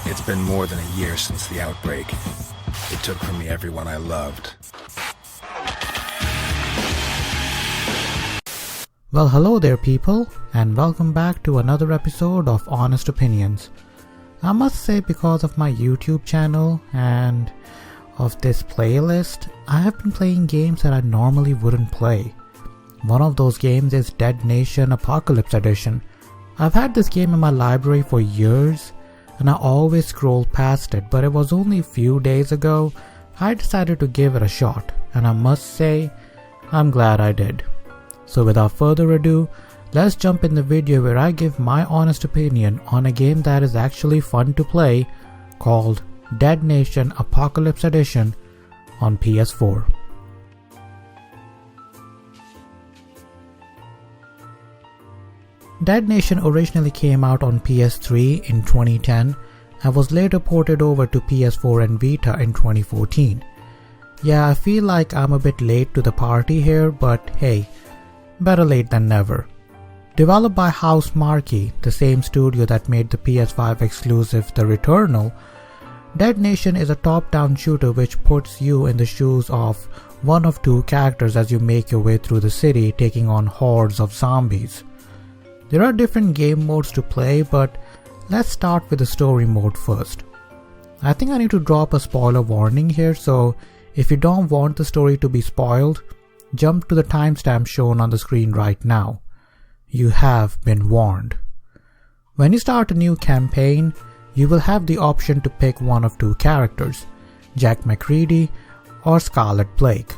It's been more than a year since the outbreak. It took from me everyone I loved. Well, hello there people, and welcome back to another episode of Honest Opinions. I must say, because of my YouTube channel and of this playlist, I have been playing games that I normally wouldn't play. One of those games is Dead Nation Apocalypse Edition. I've had this game in my library for years, and I always scroll past it, but it was only a few days ago I decided to give it a shot, and I must say, I'm glad I did. So without further ado, let's jump in the video where I give my honest opinion on a game that is actually fun to play, called Dead Nation Apocalypse Edition on PS4. Dead Nation originally came out on PS3 in 2010 and was later ported over to PS4 and Vita in 2014. Yeah, I feel like I'm a bit late to the party here, but hey, better late than never. Developed by Housemarque, the same studio that made the PS5 exclusive The Returnal, Dead Nation is a top-down shooter which puts you in the shoes of one of two characters as you make your way through the city taking on hordes of zombies. There are different game modes to play, but let's start with the story mode first. I think I need to drop a spoiler warning here, so if you don't want the story to be spoiled, jump to the timestamp shown on the screen right now. You have been warned. When you start a new campaign, you will have the option to pick one of two characters, Jack McCready or Scarlet Blake.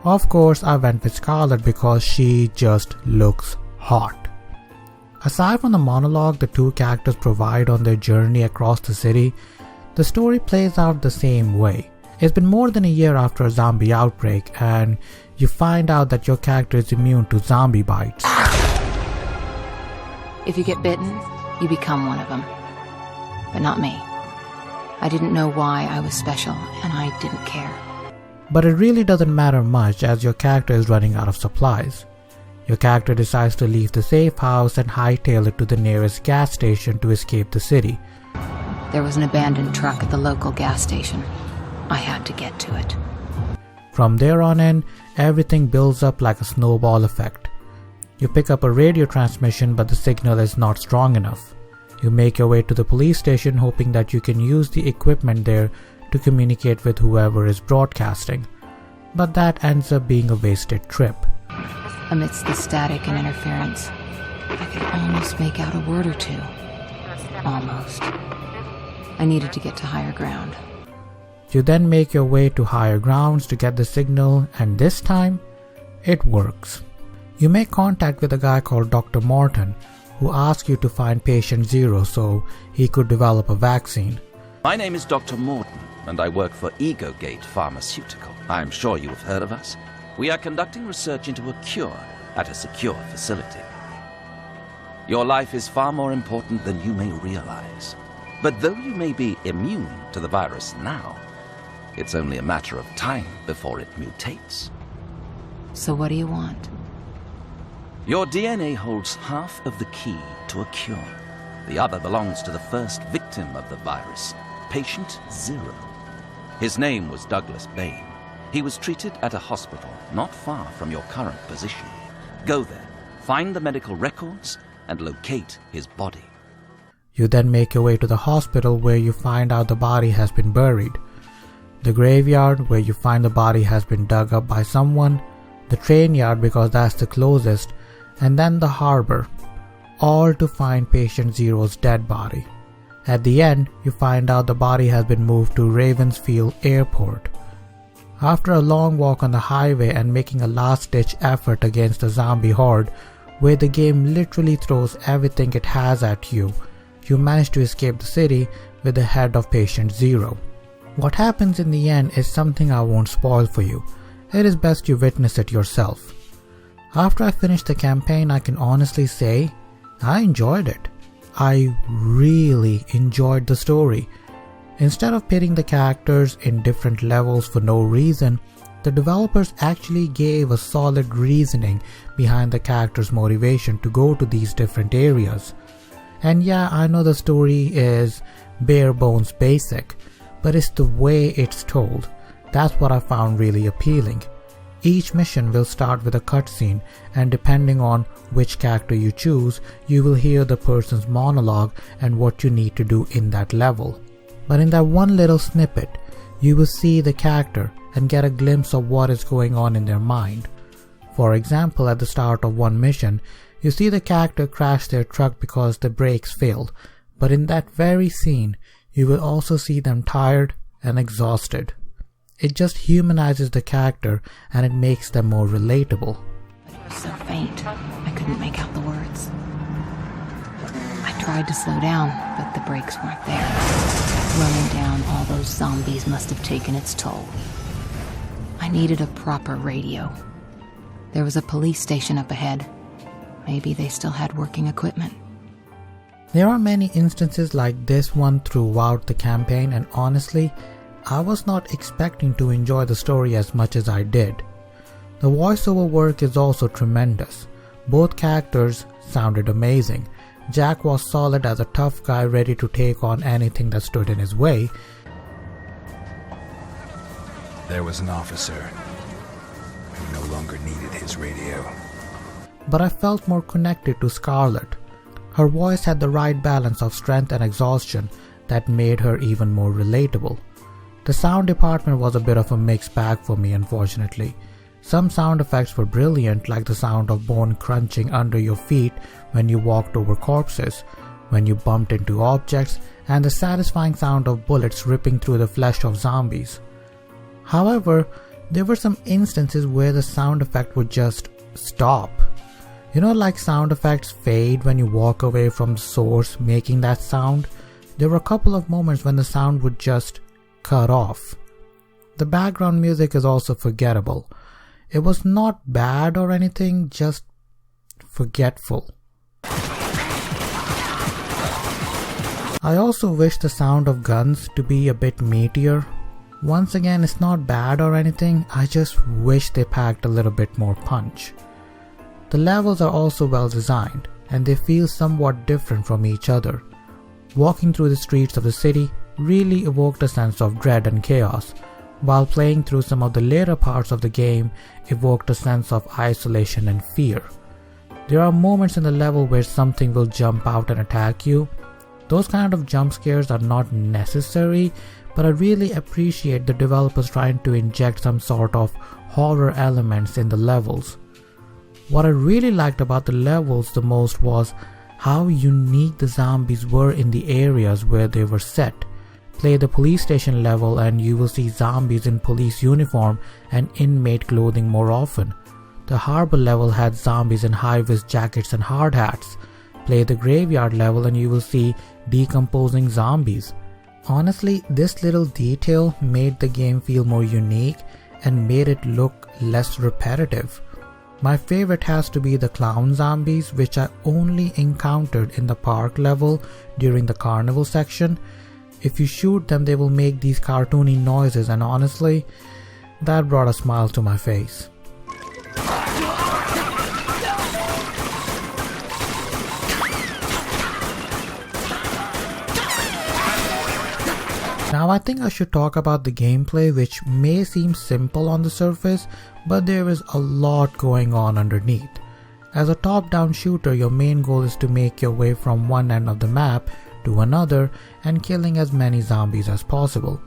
Of course, I went with Scarlet because she just looks hot. Aside from the monologue the two characters provide on their journey across the city, the story plays out the same way. It's been more than a year after a zombie outbreak, and you find out that your character is immune to zombie bites. If you get bitten, you become one of them. But not me. I didn't know why I was special, and I didn't care. But it really doesn't matter much as your character is running out of supplies. Your character decides to leave the safe house and hightail it to the nearest gas station to escape the city. There was an abandoned truck at the local gas station. I had to get to it. From there on in, everything builds up like a snowball effect. You pick up a radio transmission, but the signal is not strong enough. You make your way to the police station hoping that you can use the equipment there to communicate with whoever is broadcasting. But that ends up being a wasted trip. Amidst the static and interference, I could almost make out a word or two. Almost. I needed to get to higher ground. You then make your way to higher grounds to get the signal, and this time, it works. You make contact with a guy called Dr. Morton, who asks you to find patient 0 so he could develop a vaccine. My name is Dr. Morton, and I work for Egogate Pharmaceutical. I'm sure you have heard of us. We are conducting research into a cure at a secure facility. Your life is far more important than you may realize. But though you may be immune to the virus now, it's only a matter of time before it mutates. So what do you want? Your DNA holds half of the key to a cure. The other belongs to the first victim of the virus, patient 0. His name was Douglas Bain. He was treated at a hospital not far from your current position. Go there, find the medical records, and locate his body. You then make your way to the hospital where you find out the body has been buried. The graveyard where you find the body has been dug up by someone, the train yard because that's the closest, and then the harbor, all to find patient 0's dead body. At the end, you find out the body has been moved to Ravensfield Airport. After a long walk on the highway and making a last-ditch effort against the zombie horde, where the game literally throws everything it has at you, you manage to escape the city with the head of patient 0. What happens in the end is something I won't spoil for you. It is best you witness it yourself. After I finished the campaign, I can honestly say I enjoyed it. I really enjoyed the story. Instead of pitting the characters in different levels for no reason, the developers actually gave a solid reasoning behind the characters' motivation to go to these different areas. And yeah, I know the story is bare bones basic, but it's the way it's told. That's what I found really appealing. Each mission will start with a cutscene, and depending on which character you choose, you will hear the person's monologue and what you need to do in that level. But in that one little snippet, you will see the character and get a glimpse of what is going on in their mind. For example, at the start of one mission, you see the character crash their truck because the brakes failed, but in that very scene, you will also see them tired and exhausted. It just humanizes the character and it makes them more relatable. It was so faint, I couldn't make out the words. I tried to slow down, but the brakes weren't there. Running down all those zombies must have taken its toll. I needed a proper radio. There was a police station up ahead. Maybe they still had working equipment. There are many instances like this one throughout the campaign, and honestly, I was not expecting to enjoy the story as much as I did. The voiceover work is also tremendous. Both characters sounded amazing. Jack was solid as a tough guy ready to take on anything that stood in his way. There was an officer who no longer needed his radio. But I felt more connected to Scarlet. Her voice had the right balance of strength and exhaustion that made her even more relatable. The sound department was a bit of a mixed bag for me, unfortunately. Some sound effects were brilliant, like the sound of bone crunching under your feet when you walked over corpses, when you bumped into objects, and the satisfying sound of bullets ripping through the flesh of zombies. However, there were some instances where the sound effect would just stop. You know, like sound effects fade when you walk away from the source making that sound? There were a couple of moments when the sound would just cut off. The background music is also forgettable. It was not bad or anything, just forgetful. I also wish the sound of guns to be a bit meatier. Once again, it's not bad or anything, I just wish they packed a little bit more punch. The levels are also well designed, and they feel somewhat different from each other. Walking through the streets of the city really evoked a sense of dread and chaos, while playing through some of the later parts of the game evoked a sense of isolation and fear. There are moments in the level where something will jump out and attack you. Those kind of jump scares are not necessary, but I really appreciate the developers trying to inject some sort of horror elements in the levels. What I really liked about the levels the most was how unique the zombies were in the areas where they were set. Play the police station level and you will see zombies in police uniform and inmate clothing more often. The harbor level had zombies in high-vis jackets and hard hats. Play the graveyard level and you will see decomposing zombies. Honestly, this little detail made the game feel more unique and made it look less repetitive. My favorite has to be the clown zombies, which I only encountered in the park level during the carnival section. If you shoot them, they will make these cartoony noises, and honestly, that brought a smile to my face. Now I think I should talk about the gameplay, which may seem simple on the surface, but there is a lot going on underneath. As a top-down shooter, your main goal is to make your way from one end of the map to another and killing as many zombies as possible.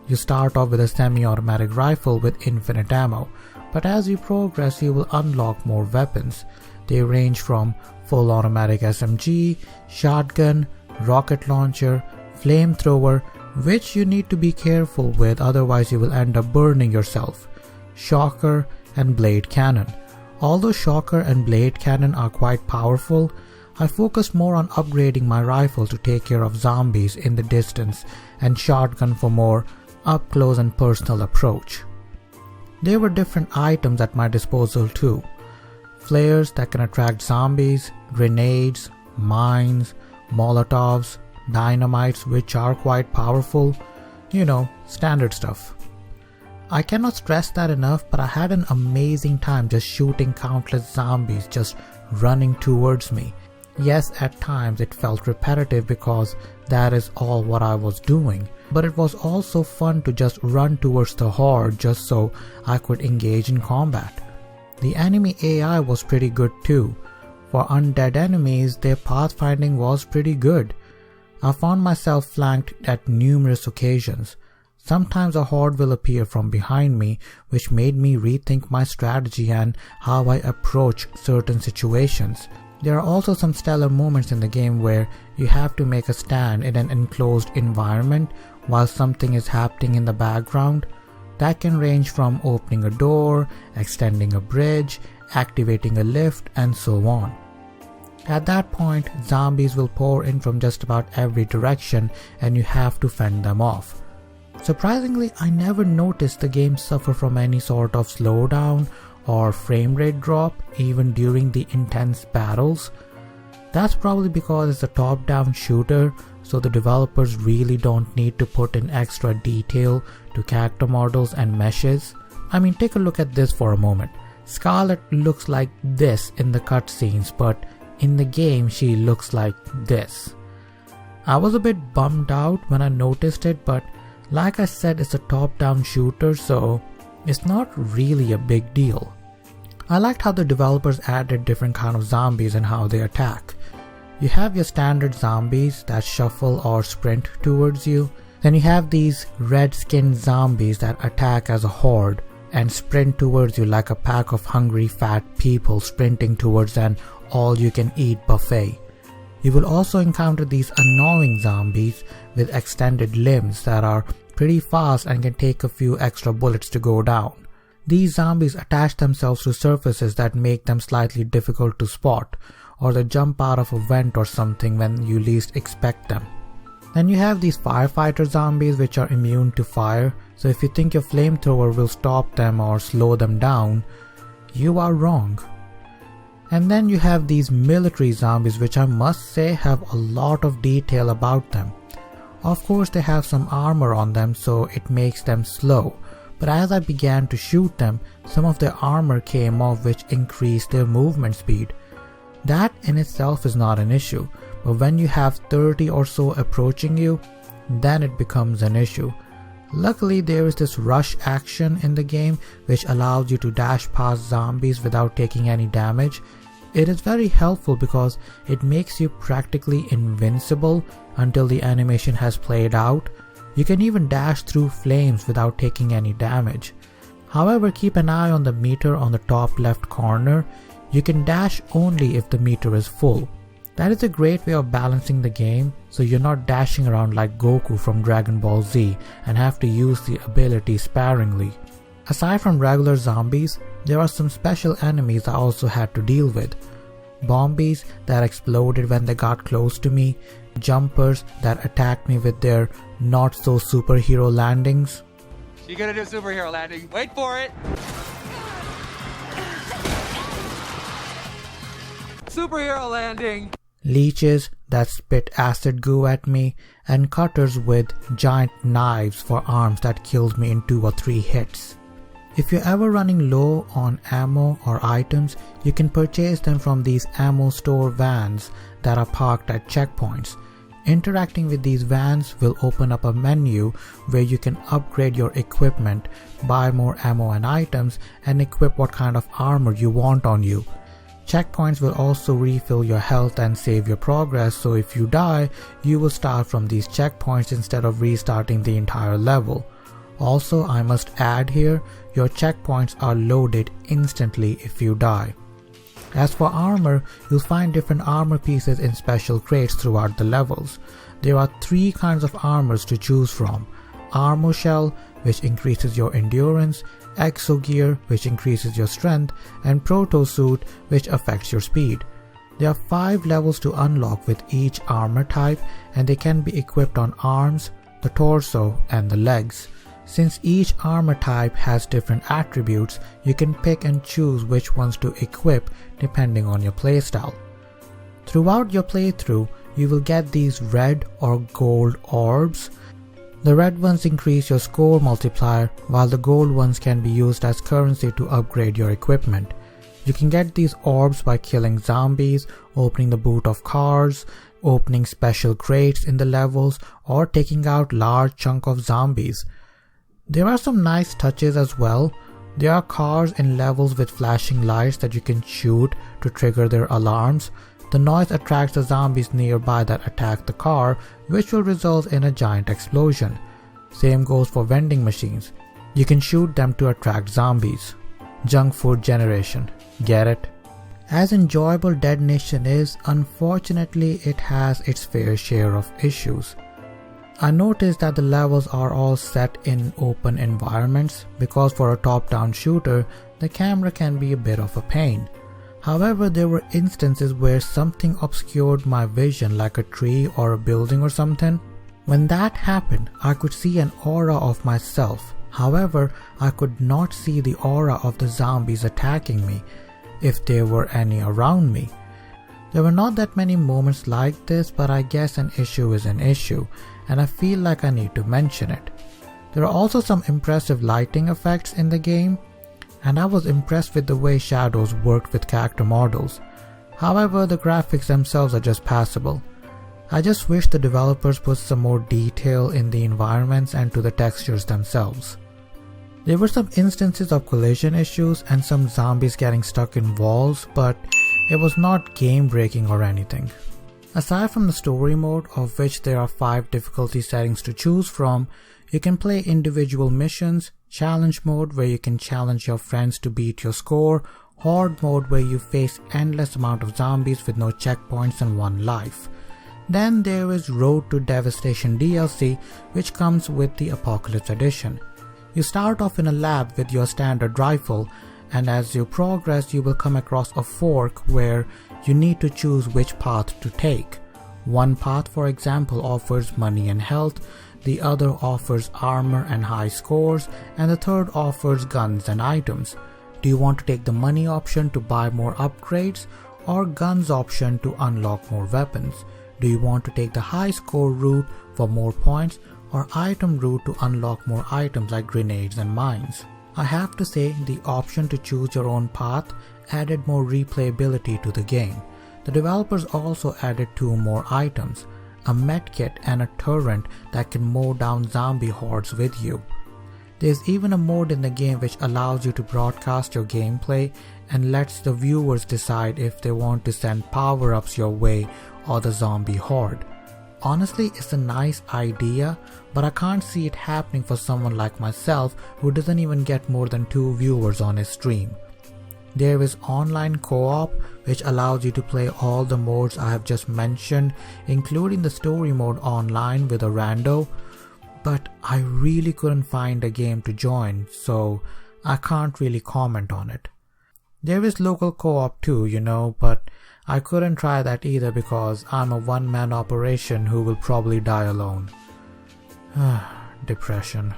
You start off with a semi-automatic rifle with infinite ammo, but as you progress you will unlock more weapons. They range from full automatic SMG, shotgun, rocket launcher, flamethrower, which you need to be careful with, otherwise you will end up burning yourself, shocker, and blade cannon. Although shocker and blade cannon are quite powerful, I focused more on upgrading my rifle to take care of zombies in the distance and shotgun for more up close and personal approach. There were different items at my disposal too. Flares that can attract zombies, grenades, mines, molotovs, dynamites which are quite powerful, standard stuff. I cannot stress that enough, but I had an amazing time just shooting countless zombies just running towards me. Yes, at times it felt repetitive because that is all what I was doing, but it was also fun to just run towards the horde just so I could engage in combat. The enemy AI was pretty good too. For undead enemies, their pathfinding was pretty good. I found myself flanked at numerous occasions. Sometimes a horde will appear from behind me, which made me rethink my strategy and how I approach certain situations. There are also some stellar moments in the game where you have to make a stand in an enclosed environment while something is happening in the background. That can range from opening a door, extending a bridge, activating a lift, and so on. At that point, zombies will pour in from just about every direction and you have to fend them off. Surprisingly, I never noticed the game suffer from any sort of slowdown or frame rate drop even during the intense battles. That's probably because it's a top-down shooter, so the developers really don't need to put in extra detail to character models and meshes. I mean, take a look at this for a moment. Scarlet looks like this in the cutscenes, but in the game she looks like this. I was a bit bummed out when I noticed it, but like I said, it's a top-down shooter, so it's not really a big deal. I liked how the developers added different kind of zombies and how they attack. You have your standard zombies that shuffle or sprint towards you. Then you have these red-skinned zombies that attack as a horde and sprint towards you like a pack of hungry fat people sprinting towards an all-you-can-eat buffet. You will also encounter these annoying zombies with extended limbs that are pretty fast and can take a few extra bullets to go down. These zombies attach themselves to surfaces that make them slightly difficult to spot, or they jump out of a vent or something when you least expect them. Then you have these firefighter zombies which are immune to fire, so if you think your flamethrower will stop them or slow them down, you are wrong. And then you have these military zombies which I must say have a lot of detail about them. Of course they have some armor on them so it makes them slow, but as I began to shoot them, some of their armor came off which increased their movement speed. That in itself is not an issue, but when you have 30 or so approaching you, then it becomes an issue. Luckily there is this rush action in the game which allows you to dash past zombies without taking any damage. It is very helpful because it makes you practically invincible until the animation has played out. You can even dash through flames without taking any damage. However, keep an eye on the meter on the top left corner. You can dash only if the meter is full. That is a great way of balancing the game, so you're not dashing around like Goku from Dragon Ball Z and have to use the ability sparingly. Aside from regular zombies, there are some special enemies I also had to deal with. Bombies that exploded when they got close to me, jumpers that attacked me with their not so superhero landings. You're gonna do a superhero landing. Wait for it! Superhero landing! Leeches that spit acid goo at me, and cutters with giant knives for arms that killed me in 2 or 3 hits. If you're ever running low on ammo or items, you can purchase them from these ammo store vans that are parked at checkpoints. Interacting with these vans will open up a menu where you can upgrade your equipment, buy more ammo and items, and equip what kind of armor you want on you. Checkpoints will also refill your health and save your progress, so if you die, you will start from these checkpoints instead of restarting the entire level. Also, I must add here, your checkpoints are loaded instantly if you die. As for armor, you'll find different armor pieces in special crates throughout the levels. There are 3 kinds of armors to choose from: Armor Shell, which increases your endurance, Exogear, which increases your strength, and Proto Suit, which affects your speed. There are 5 levels to unlock with each armor type, and they can be equipped on arms, the torso, and the legs. Since each armor type has different attributes, you can pick and choose which ones to equip depending on your playstyle. Throughout your playthrough, you will get these red or gold orbs. The red ones increase your score multiplier, while the gold ones can be used as currency to upgrade your equipment. You can get these orbs by killing zombies, opening the boot of cars, opening special crates in the levels, or taking out large chunk of zombies. There are some nice touches as well. There are cars in levels with flashing lights that you can shoot to trigger their alarms. The noise attracts the zombies nearby that attack the car, which will result in a giant explosion. Same goes for vending machines. You can shoot them to attract zombies. Junk food generation. Get it? As enjoyable Dead Nation is, unfortunately it has its fair share of issues. I noticed that the levels are all set in open environments because for a top-down shooter, the camera can be a bit of a pain. However, there were instances where something obscured my vision like a tree or a building or something. When that happened, I could see an aura of myself. However, I could not see the aura of the zombies attacking me, if there were any around me. There were not that many moments like this, but I guess an issue is an issue, and I feel like I need to mention it. There are also some impressive lighting effects in the game, and I was impressed with the way shadows worked with character models. However, the graphics themselves are just passable. I just wish the developers put some more detail in the environments and to the textures themselves. There were some instances of collision issues and some zombies getting stuck in walls, but it was not game breaking or anything. Aside from the story mode, of which there are 5 difficulty settings to choose from, you can play individual missions, challenge mode where you can challenge your friends to beat your score, horde mode where you face endless amount of zombies with no checkpoints and 1 life. Then there is Road to Devastation DLC, which comes with the Apocalypse Edition. You start off in a lab with your standard rifle, and as you progress you will come across a fork where you need to choose which path to take. One path, for example, offers money and health, the other offers armor and high scores, and the third offers guns and items. Do you want to take the money option to buy more upgrades, or guns option to unlock more weapons? Do you want to take the high score route for more points, or item route to unlock more items like grenades and mines? I have to say, the option to choose your own path added more replayability to the game. The developers also added 2 more items, a medkit and a turret that can mow down zombie hordes with you. There's even a mode in the game which allows you to broadcast your gameplay and lets the viewers decide if they want to send power-ups your way or the zombie horde. Honestly, it's a nice idea, but I can't see it happening for someone like myself who doesn't even get more than 2 viewers on his stream. There is online co-op which allows you to play all the modes I have just mentioned, including the story mode online with a rando, but I really couldn't find a game to join, so I can't really comment on it. There is local co-op too, but I couldn't try that either because I'm a one-man operation who will probably die alone. Depression.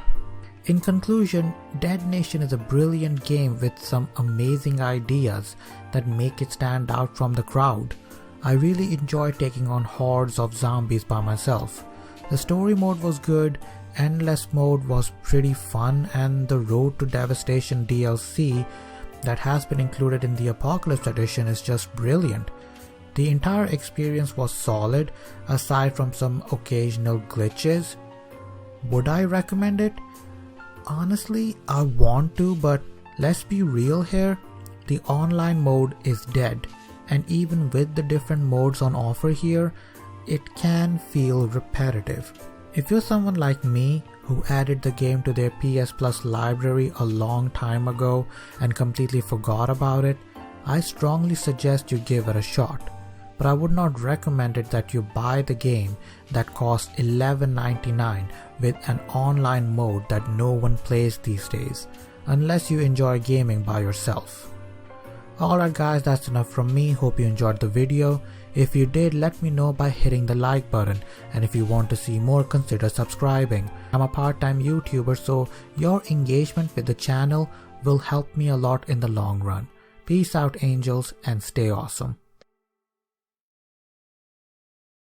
In conclusion, Dead Nation is a brilliant game with some amazing ideas that make it stand out from the crowd. I really enjoyed taking on hordes of zombies by myself. The story mode was good, endless mode was pretty fun, and the Road to Devastation DLC that has been included in the Apocalypse Edition is just brilliant. The entire experience was solid, aside from some occasional glitches. Would I recommend it? Honestly, I want to, but let's be real here. The online mode is dead, and even with the different modes on offer here, it can feel repetitive. If you're someone like me who added the game to their PS Plus library a long time ago and completely forgot about it, I strongly suggest you give it a shot. But I would not recommend it that you buy the game that costs $11.99 with an online mode that no one plays these days, unless you enjoy gaming by yourself. Alright guys, that's enough from me. Hope you enjoyed the video. If you did, let me know by hitting the like button, and if you want to see more, consider subscribing. I'm a part-time YouTuber, so your engagement with the channel will help me a lot in the long run. Peace out angels, and stay awesome.